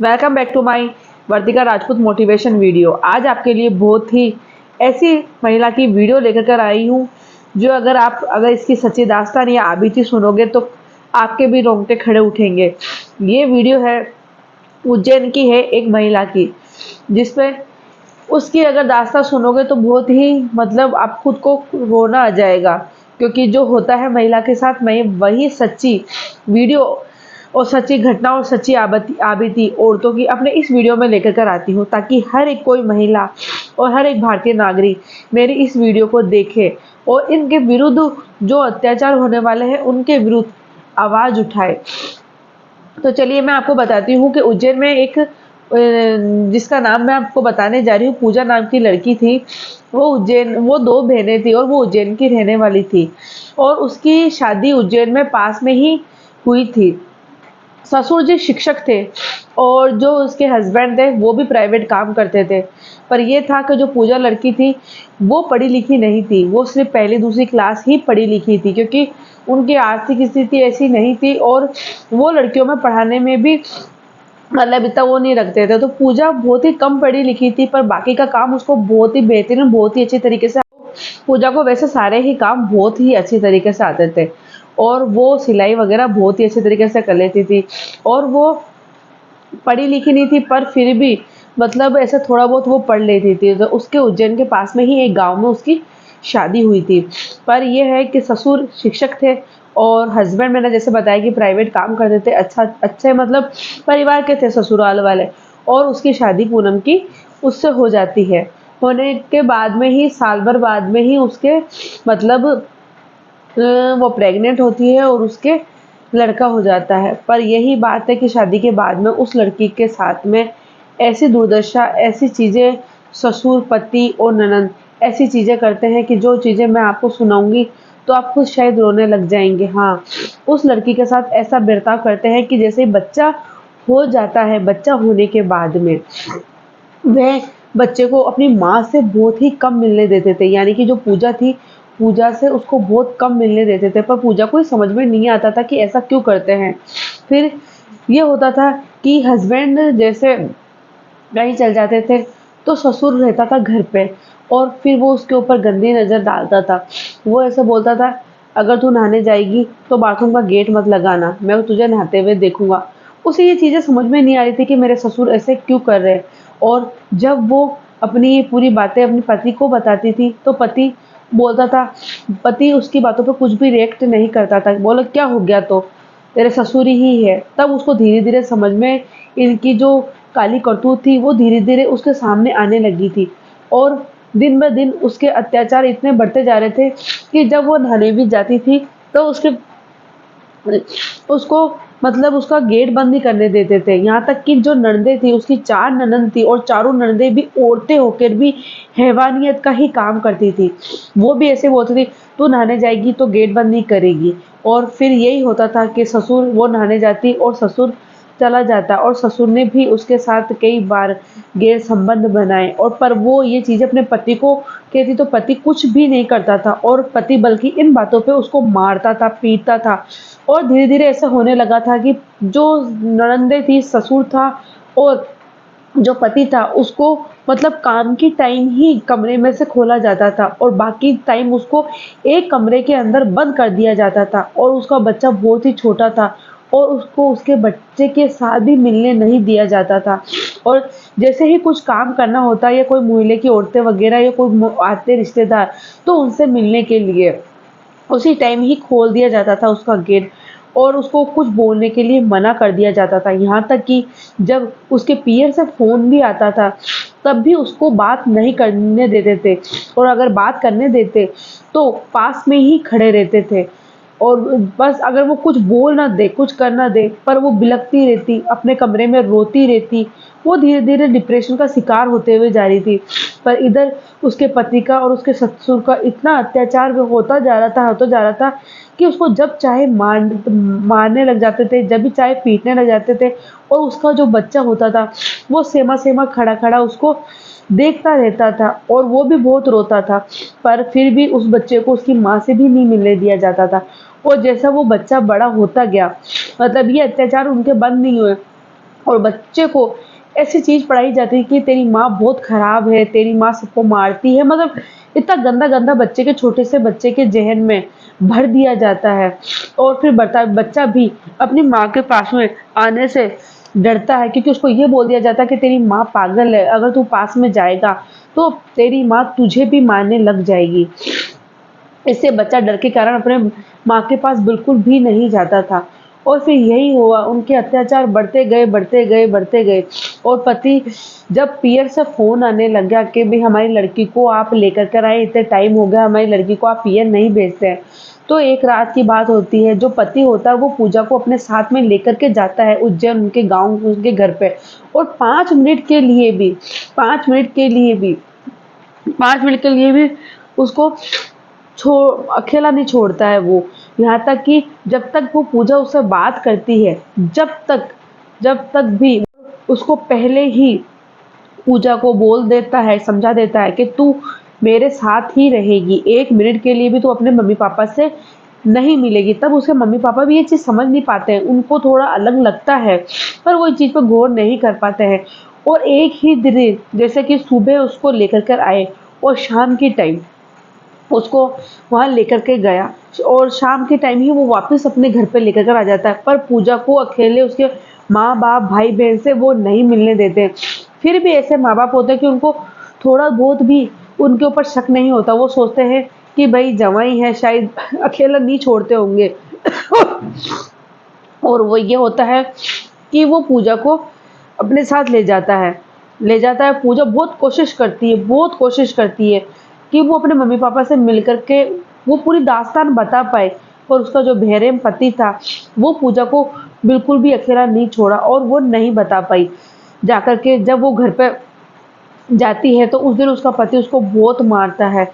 Welcome back to my Vartika Rajput motivation video. आज आपके लिए बहुत ही ऐसी महिला की वीडियो लेकर कर आई हूँ जो अगर इसकी सच्ची दास्तान या आबिती सुनोगे तो आपके भी रोंगटे खड़े उठेंगे। ये वीडियो है उज्जैन की है, एक महिला की, जिसमें उसकी अगर दास्तान सुनोगे तो बहुत ही आप खुद को रोना आ जाएगा, क्योंकि जो होता है महिला के साथ मैं वही सच्ची वीडियो और सच्ची घटना और सच्ची आबिती औरतों की अपने इस वीडियो में लेकर कर आती हूँ, ताकि हर एक कोई महिला और हर एक भारतीय नागरिक मेरी इस वीडियो को देखे और इनके विरुद्ध जो अत्याचार होने वाले हैं उनके विरुद्ध आवाज उठाए। तो चलिए मैं आपको बताती हूँ कि उज्जैन में एक जिसका नाम मैं आपको बताने जा रही हूँ, पूजा नाम की लड़की थी। वो दो बहनें थी और वो उज्जैन की रहने वाली थी और उसकी शादी उज्जैन में पास में ही हुई थी। ससुर जी शिक्षक थे और जो उसके हस्बैंड थे वो भी प्राइवेट काम करते थे। पर ये था कि जो पूजा लड़की थी वो पढ़ी लिखी नहीं थी, वो सिर्फ पहली दूसरी क्लास ही पढ़ी लिखी थी, क्योंकि उनकी आर्थिक स्थिति ऐसी नहीं थी और वो लड़कियों में पढ़ाने में भी इतना वो नहीं रखते थे। तो पूजा बहुत ही कम पढ़ी लिखी थी, पर बाकी का काम उसको बहुत ही बेहतरीन, बहुत ही अच्छे तरीके से। पूजा को वैसे सारे ही काम बहुत ही अच्छी तरीके से आते थे और वो सिलाई वगैरह बहुत ही अच्छे तरीके से कर लेती थी और वो पढ़ी लिखी नहीं थी, पर फिर भी ऐसा थोड़ा बहुत वो पढ़ लेती थी। तो उसके उज्जैन के पास में ही एक गांव में उसकी शादी हुई थी। पर यह है कि ससुर शिक्षक थे और हस्बैंड, मैंने जैसे बताया कि प्राइवेट काम करते थे, अच्छे परिवार के थे ससुराल वाले। और उसकी शादी पूनम की उससे हो जाती है। होने के बाद में ही, साल भर बाद में ही उसके वो प्रेग्नेंट होती है और उसके लड़का हो जाता है। पर यही बात है कि शादी के बाद में उस लड़की के साथ में ऐसी दुर्दशा, ऐसी चीज़ें ससुर, पति और ननद ऐसी चीज़ें करते हैं कि जो चीज़ें मैं आपको सुनाऊंगी तो आप खुद शायद रोने लग जाएंगे। हाँ, उस लड़की के साथ ऐसा बर्ताव करते हैं कि जैसे बच्चा हो जाता है, बच्चा होने के बाद में वह बच्चे को अपनी माँ से बहुत ही कम मिलने देते थे। यानी कि जो पूजा थी, पूजा से उसको बहुत कम मिलने देते थे, पर पूजा को ही समझ में नहीं आता था कि ऐसा क्यों करते हैं। फिर ये होता था कि हस्बैंड जैसे कहीं चल जाते थे तो ससुर रहता था घर पे और फिर वो उसके ऊपर गंदी नज़र डालता था। वो ऐसे बोलता था, अगर तू नहाने जाएगी तो बाथरूम का गेट मत लगाना, मैं तुझे नहाते हुए देखूंगा। उसे ये चीज़ें समझ में नहीं आ रही थी कि मेरे ससुर ऐसे क्यों कर रहे हैं। और जब वो अपनी ये पूरी बातें अपने पति को बताती थी तो पति बोलता था, पति उसकी बातों पर कुछ भी रिएक्ट नहीं करता था। बोला, क्या हो गया, तो तेरे ससुर ही है। तब उसको धीरे धीरे समझ में इनकी जो काली करतूत थी वो धीरे धीरे उसके सामने आने लगी थी। और दिन ब दिन उसके अत्याचार इतने बढ़ते जा रहे थे कि जब वो नहाने भी जाती थी तो उसको उसका गेट बंद नहीं करने देते थे। यहाँ तक कि जो ननदें थी, उसकी 4 ननद थी और चारों ननदें भी औरतें होकर भी हैवानियत का ही काम करती थी। वो भी ऐसे बोलती थी, तू नहाने जाएगी तो गेट बंद नहीं करेगी। और फिर यही होता था कि ससुर, वो नहाने जाती और ससुर चला जाता और ससुर ने भी उसके साथ कई बार गैर संबंध बनाए। और पर वो ये चीज़ें अपने पति को कहती तो पति कुछ भी नहीं करता था और पति बल्कि इन बातों पे उसको मारता था, पीटता था। और धीरे धीरे ऐसा होने लगा था कि जो ननंदे थी, ससुर था और जो पति था, उसको काम की टाइम ही कमरे में से खोला जाता था और बाकी टाइम उसको एक कमरे के अंदर बंद कर दिया जाता था। और उसका बच्चा बहुत ही छोटा था और उसको उसके बच्चे के साथ भी मिलने नहीं दिया जाता था। और जैसे ही कुछ काम करना होता या कोई मोहल्ले की औरतें वगैरह या कोई आते रिश्तेदार, तो उनसे मिलने के लिए उसी टाइम ही खोल दिया जाता था उसका गेट और उसको कुछ बोलने के लिए मना कर दिया जाता था। यहाँ तक कि जब उसके पीयर से फ़ोन भी आता था, तब भी उसको बात नहीं करने देते थे और अगर बात करने देते, तो पास में ही खड़े रहते थे और बस अगर वो कुछ बोल ना दे, कुछ कर ना दे, पर वो बिलखती रहती, अपने कमरे में रोती रहती। वो धीरे-धीरे डिप्रेशन का शिकार होते हुए जा रही थी। पर इधर उसके पति का और उसके ससुर का इतना अत्याचार वो होता जा रहा था कि उसको जब चाहे मारने लग जाते थे, जब भी चाहे पीटने लग जाते थे। और उसका जो बच्चा होता था, वो सेमा-सेमा खड़ा-खड़ा उसको देखता रहता था और वो भी बहुत रोता था। पर फिर भी उस बच्चे को उसकी माँ से भी नहीं मिलने दिया जाता था। और जैसा वो बच्चा बड़ा होता गया, ये अत्याचार उनके बंद नहीं हुए और बच्चे को ऐसी चीज़ पढ़ाई जाती है कि तेरी माँ बहुत खराब है, तेरी माँ सबको मारती है, मतलब इतना गंदा-गंदा बच्चे के, छोटे से बच्चे के ज़हन में भर दिया जाता है। और फिर बच्चा भी अपनी माँ के पास में आने से डरता है, क्योंकि उसको ये बोल दिया जाता है कि तेरी माँ पागल है, अगर तू पास में जाएगा तो तेरी माँ तुझे भी मारने लग जाएगी। इससे बच्चा डर के कारण अपने माँ के पास बिल्कुल भी नहीं जाता था। और फिर यही हुआ, उनके अत्याचार बढ़ते गए, बढ़ते गए, बढ़ते गए। और पति जब पीयर से फ़ोन आने लग गया कि भई हमारी लड़की को आप लेकर कर आएँ, इतने टाइम हो गया, हमारी लड़की को आप पीयर नहीं भेजते हैं। तो एक रात की बात होती है, जो पति होता है वो पूजा को अपने साथ में लेकर के जाता है उज्जैन, उनके गाँव, उनके घर पे। और 5 मिनट के लिए भी 5 मिनट के लिए भी 5 मिनट के लिए भी उसको छो अकेला नहीं छोड़ता है वो। यहाँ तक कि जब तक वो पूजा उससे बात करती है, जब तक भी उसको पहले ही पूजा को बोल देता है, समझा देता है कि तू मेरे साथ ही रहेगी, 1 मिनट के लिए भी तू अपने मम्मी-पापा से नहीं मिलेगी। तब उसके मम्मी-पापा भी ये चीज़ समझ नहीं पाते हैं, उनको थोड़ा अलग लगता है, पर वो इस चीज़ पे गौर नहीं कर पाते हैं। और एक ही दिन, जैसे कि सुबह उसको लेकर कर आए और शाम के टाइम उसको वहाँ लेकर के गया, और शाम के टाइम ही वो वापस अपने घर पे लेकर कर आ जाता है। पर पूजा को अकेले उसके माँ-बाप, भाई-बहन से वो नहीं मिलने देते। फिर भी ऐसे माँ-बाप होते हैं कि उनको थोड़ा बहुत भी उनके ऊपर शक नहीं होता। वो सोचते हैं कि भई जवाई है, शायद अकेला नहीं छोड़ते होंगे। और वो ये होता है कि वो पूजा को अपने साथ ले जाता है। पूजा बहुत कोशिश करती है कि वो अपने मम्मी-पापा से मिल कर के वो पूरी दास्तान बता पाए। पर उसका जो बेरहम पति था, वो पूजा को बिल्कुल भी अकेला नहीं छोड़ा और वो नहीं बता पाई। जाकर के जब वो घर पे जाती है तो उस दिन उसका पति उसको बहुत मारता है।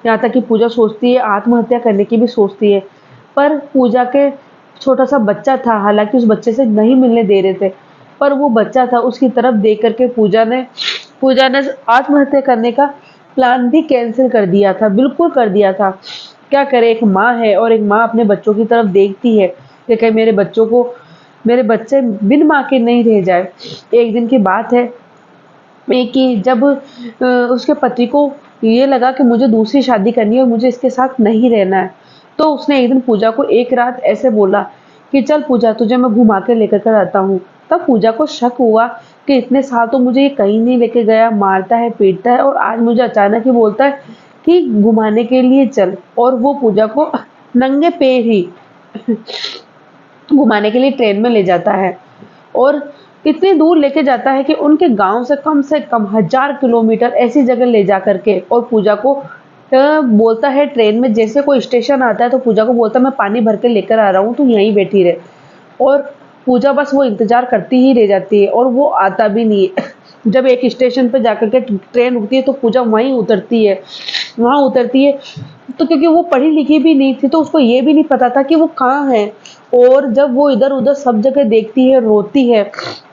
यहाँ तक कि पूजा सोचती है, आत्महत्या करने की भी सोचती है। पर पूजा के छोटा-सा बच्चा था, हालाँकि उस बच्चे से नहीं मिलने दे रहे थे। पर वो बच्चा था, उसकी तरफ देख कर के पूजा ने आत्महत्या करने का प्लान भी कैंसल कर दिया था, बिल्कुल कर दिया था। क्या करे, एक माँ है और एक माँ अपने बच्चों की तरफ देखती है कि कहीं मेरे बच्चे बिन माँ के नहीं रह जाए। एक दिन की बात है कि जब उसके पति को ये लगा कि मुझे दूसरी शादी करनी है और मुझे इसके साथ नहीं रहना है, तो उसने एक दिन पूजा को एक रात ऐसे बोला कि चल पूजा, तुझे मैं घुमा के लेकर कर आता हूँ। तब पूजा को शक हुआ कि इतने साल तो मुझे ये कहीं नहीं लेके गया, मारता है, पीटता है, और आज मुझे अचानक ही बोलता है कि घुमाने के लिए चल। और वो पूजा को नंगे पैर ही घुमाने के लिए ट्रेन में ले जाता है, और इतनी दूर लेके जाता है कि उनके गाँव से कम 1000 किलोमीटर ऐसी जगह ले जा कर के, और पूजा को बोलता है, ट्रेन में जैसे कोई स्टेशन आता है तो पूजा को बोलता है मैं पानी भर के लेकर आ रहा हूँ, तू यहीं बैठी रहे। और पूजा बस वो इंतज़ार करती ही रह जाती है और वो आता भी नहीं है। जब एक स्टेशन पे जाकर के ट्रेन रुकती है तो पूजा वहाँ उतरती है। तो क्योंकि वो पढ़ी लिखी भी नहीं थी तो उसको ये भी नहीं पता था कि वो कहाँ है। और जब वो इधर-उधर सब जगह देखती है, रोती है,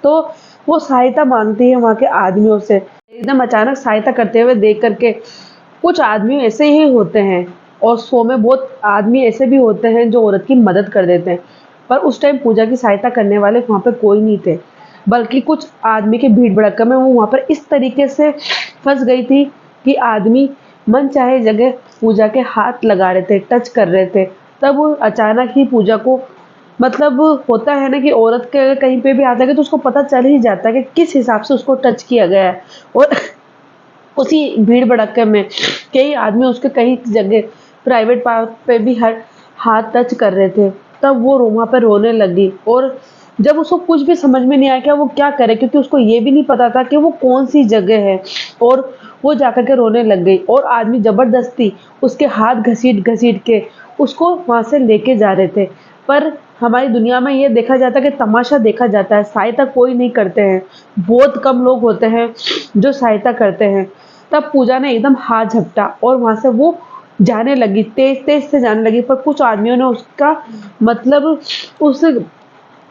तो वो सहायता माँगती है वहाँ के आदमियों से। एकदम अचानक सहायता करते हुए देख कर के, कुछ आदमी ऐसे ही होते हैं और 100 में बहुत आदमी ऐसे भी होते हैं जो औरत की मदद कर देते हैं। पर उस टाइम पूजा की सहायता करने वाले वहाँ पे कोई नहीं थे, बल्कि कुछ आदमी के भीड़-भड़क्का में वो वहाँ पर इस तरीके से फँस गई थी कि आदमी मनचाहे जगह पूजा के हाथ लगा रहे थे, टच कर रहे थे। तब वो अचानक ही पूजा को, मतलब होता है ना कि औरत के अगर कहीं पे भी हाथ लगे तो उसको पता चल ही जाता है कि किस हिसाब से उसको टच किया गया है। और उसी भीड़ भड़क्के में कई आदमी उसके कई जगह प्राइवेट पार्ट पे भी हर हाथ टच कर रहे थे। तब वो वहाँ पे रोने लगी, और जब उसको कुछ भी समझ में नहीं आया कि वो क्या करे, क्योंकि उसको ये भी नहीं पता था कि वो कौन सी जगह है, और वो जाकर के रोने लग गई। और आदमी जबरदस्ती उसके हाथ घसीट-घसीट के उसको वहाँ से लेके जा रहे थे। पर हमारी दुनिया में ये देखा जाता है कि तमाशा देखा जाता है, सहायता कोई नहीं करते हैं। बहुत कम लोग होते हैं जो सहायता करते हैं। तब पूजा ने एकदम हाथ झपटा और वहाँ से वो जाने लगी, तेज़-तेज़ से जाने लगी, पर कुछ आदमियों ने उसका, मतलब उस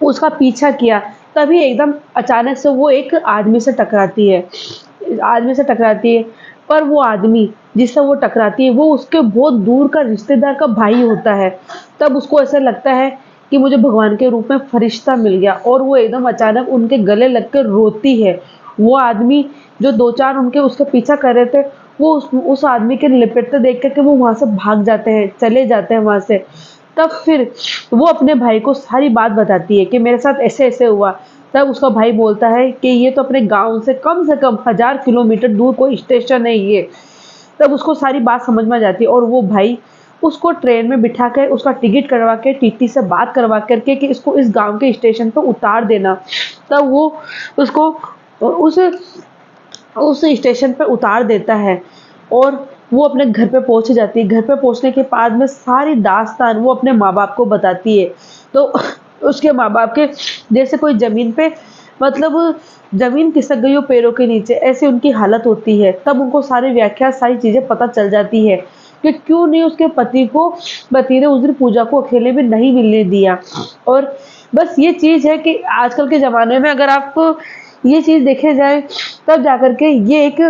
उसका पीछा किया। तभी एकदम अचानक से वो एक आदमी से टकराती है, पर वो आदमी जिससे वो टकराती है वो उसके बहुत दूर का रिश्तेदार का भाई होता है। तब उसको ऐसा लगता है कि मुझे भगवान के रूप में फरिश्ता मिल गया, और वो एकदम अचानक उनके गले लग कर रोती है। वो आदमी जो 2-4 उनके उसका पीछा कर रहे थे, वो उस आदमी के लिपटते देख कर के वो वहाँ से भाग जाते हैं, चले जाते हैं वहाँ से। तब फिर वो अपने भाई को सारी बात बताती है कि मेरे साथ ऐसे-ऐसे हुआ। तब उसका भाई बोलता है कि ये तो अपने गाँव से कम 1000 किलोमीटर दूर कोई स्टेशन है ये। तब उसको सारी बात समझ में आ जाती है, और वो भाई उसको ट्रेन में बिठा के उसका टिकट करवा के टीटी से बात करवा करके कि इसको इस गाँव के स्टेशन पे उतार देना। तब वो उसको उस उस स्टेशन पे उतार देता है, और वो अपने घर पे पहुँच जाती है। घर पे पहुँचने के बाद में सारी दास्तान वो अपने माँ-बाप को बताती है। तो उसके माँ-बाप के जैसे कोई ज़मीन पे, मतलब ज़मीन खिसक गई हो पैरों के नीचे, ऐसी उनकी हालत होती है। तब उनको सारी व्याख्या, सारी चीज़ें पता चल जाती है कि क्यों नहीं उसके पति ने उस दिन पूजा को अकेले में नहीं मिलने दिया। और बस ये चीज़ है कि आजकल के ज़माने में अगर आप ये चीज़ देखे जाए, तब जाकर के ये एक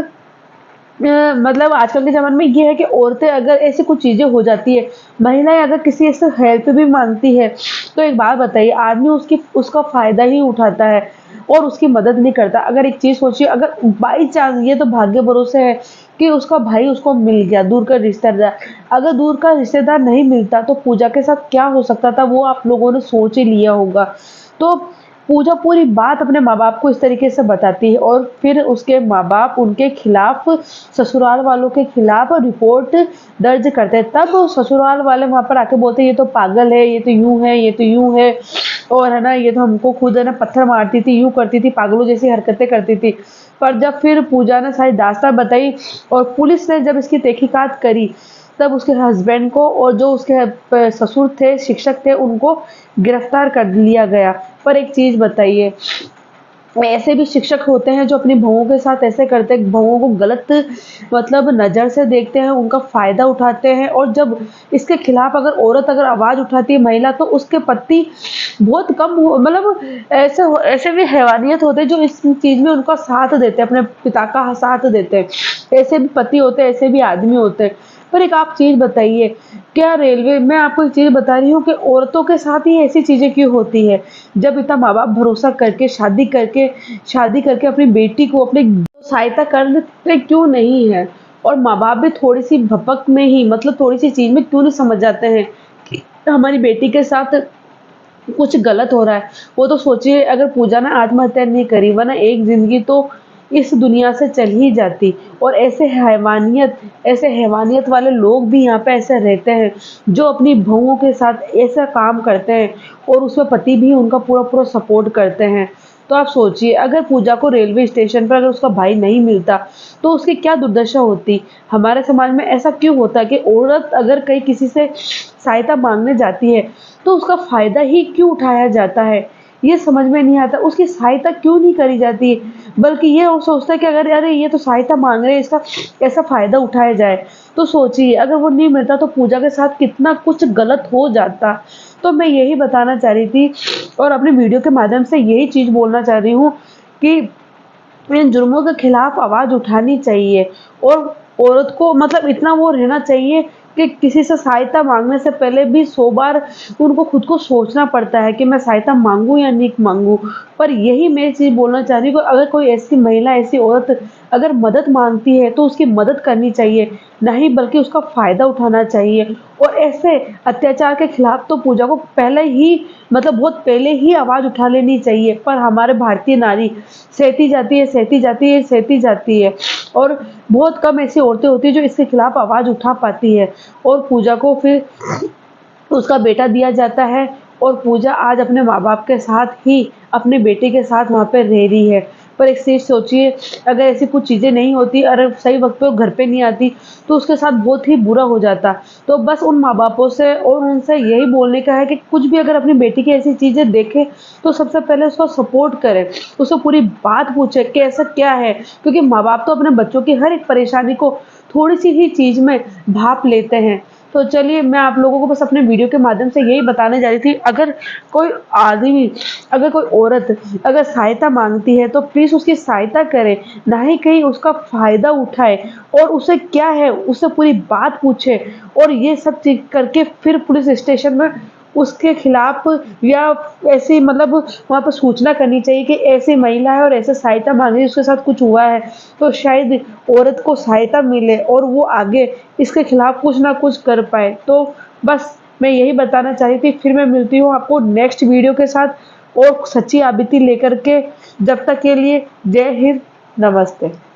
मतलब आजकल के ज़माने में ये है कि औरतें अगर ऐसी कुछ चीज़ें हो जाती है, महिलाएँ अगर किसी से हेल्प भी माँगती है, तो एक बात बताइए, आदमी उसका फ़ायदा ही उठाता है और उसकी मदद नहीं करता। अगर एक चीज़ सोचिए, अगर बाई चांस, ये तो भाग्य भरोसे है कि उसका भाई उसको मिल गया, दूर का रिश्तेदार। अगर दूर का रिश्तेदार नहीं मिलता, तो पूजा के साथ क्या हो सकता था, वो आप लोगों ने सोच ही लिया होगा। तो पूजा पूरी बात अपने माँ-बाप को इस तरीके से बताती है, और फिर उसके माँ-बाप उनके खिलाफ, ससुराल वालों के खिलाफ रिपोर्ट दर्ज करते हैं। तब ससुराल वाले वहाँ पर आके बोलते हैं, ये तो पागल है, ये तो यूँ है, ये तो यूँ है, और है ना, ये तो हमको खुद है ना पत्थर मारती थी, यूँ करती थी, पागलों जैसी हरकतें करती थी। पर जब फिर पूजा ने सारी दास्तान बताई और पुलिस ने जब इसकी तहकीकात करी, तब उसके हस्बैंड को और जो उसके ससुर थे, शिक्षक थे, उनको गिरफ्तार कर लिया गया। पर एक चीज़ बताइए, ऐसे भी शिक्षक होते हैं जो अपनी बहुओं के साथ ऐसे करते हैं, बहुओं को गलत मतलब नज़र से देखते हैं, उनका फ़ायदा उठाते हैं, और जब इसके खिलाफ अगर औरत अगर आवाज़ उठाती है, महिला, तो उसके पति बहुत कम मतलब ऐसे भी हैवानियत होते हैं जो इस चीज़ में उनका साथ देते हैं, अपने पिता का साथ देते हैं। ऐसे भी पति होते हैं, ऐसे भी आदमी होते हैं। पर एक आप चीज़ बताइए, क्या रेलवे, मैं आपको एक चीज़ बता रही हूँ कि औरतों के साथ ही ऐसी चीज़ें क्यों होती है? जब इतना माँ-बाप भरोसा करके शादी करके अपनी बेटी को अपनी सहायता करते क्यों नहीं है? और माँ-बाप भी थोड़ी-सी भपक में ही, मतलब थोड़ी-सी चीज़ में क्यों नहीं समझ जाते हैं कि हमारी बेटी के साथ कुछ गलत हो रहा है। वो तो सोचिए, अगर पूजा ने आत्महत्या नहीं करी, वरना एक ज़िंदगी तो इस दुनिया से चल ही जाती। और ऐसे हैवानियत वाले लोग भी यहाँ पे ऐसे रहते हैं, जो अपनी बहुओं के साथ ऐसा काम करते हैं, और उसमें पति भी उनका पूरा-पूरा सपोर्ट करते हैं। तो आप सोचिए, अगर पूजा को रेलवे स्टेशन पर अगर उसका भाई नहीं मिलता, तो उसकी क्या दुर्दशा होती? हमारे समाज में ऐसा क्यों होता है कि औरत अगर कहीं किसी से सहायता माँगने जाती है, तो उसका फ़ायदा ही क्यों उठाया जाता है? ये समझ में नहीं आता, उसकी सहायता क्यों नहीं करी जाती? बल्कि ये वो सोचता है कि अगर अरे ये तो सहायता माँग रहे हैं, इसका ऐसा फ़ायदा उठाया जाए। तो सोचिए, अगर वो नहीं मिलता तो पूजा के साथ कितना कुछ गलत हो जाता। तो मैं यही बताना चाह रही थी, और अपने वीडियो के माध्यम से यही चीज़ बोलना चाह रही हूँ कि इन जुर्मों के खिलाफ आवाज़ उठानी चाहिए, और औरत को मतलब इतना वो रहना चाहिए कि किसी से सहायता माँगने से पहले भी 100 बार उनको खुद को सोचना पड़ता है कि मैं सहायता माँगूँ या नहीं माँगूँ। पर यही मैं चीज़ बोलना चाह रही हूँ कि अगर कोई ऐसी महिला, ऐसी औरत अगर मदद माँगती है, तो उसकी मदद करनी चाहिए, नहीं बल्कि उसका फ़ायदा उठाना चाहिए। और ऐसे अत्याचार के खिलाफ तो पूजा को पहले ही, मतलब बहुत पहले ही आवाज़ उठा लेनी चाहिए। पर हमारे भारतीय नारी सहती जाती है, सहती जाती है, सहती जाती है, और बहुत कम ऐसी औरतें होती हैं जो इसके खिलाफ आवाज़ उठा पाती है। और पूजा को फिर उसका बेटा दिया जाता है, और पूजा आज अपने माँ-बाप के साथ ही, अपने बेटे के साथ वहाँ पे रह रही है। पर एक चीज़ सोचिए, अगर ऐसी कुछ चीज़ें नहीं होती, अगर सही वक़्त पे वो घर पे नहीं आती, तो उसके साथ बहुत ही बुरा हो जाता। तो बस उन माँ-बापों से और उनसे यही बोलने का है कि कुछ भी अगर अपनी बेटी की ऐसी चीज़ें देखें, तो सबसे पहले उसका सपोर्ट करें, उससे पूरी बात पूछें कि ऐसा क्या है? क्योंकि माँ-बाप तो अपने बच्चों की हर एक परेशानी को थोड़ी-सी ही चीज़ में भाँप लेते हैं। तो चलिए, मैं आप लोगों को बस अपने वीडियो के माध्यम से यही बताने जा रही थी, अगर कोई आदमी, अगर कोई औरत अगर सहायता माँगती है, तो प्लीज़ उसकी सहायता करें, ना ही कहीं उसका फ़ायदा उठाएँ, और उसे क्या है, उससे पूरी बात पूछें, और ये सब चीज़ करके फिर पुलिस स्टेशन में उसके खिलाफ या ऐसी मतलब वहाँ पर सूचना करनी चाहिए कि ऐसी महिला है और ऐसे सहायता मांग रही है, उसके साथ कुछ हुआ है, तो शायद औरत को सहायता मिले और वो आगे इसके खिलाफ कुछ ना कुछ कर पाए। तो बस मैं यही बताना चाह रही थी। फिर मैं मिलती हूँ आपको नेक्स्ट वीडियो के साथ और सच्ची आबिती लेकर के। जब तक के लिए जय हिंद, नमस्ते।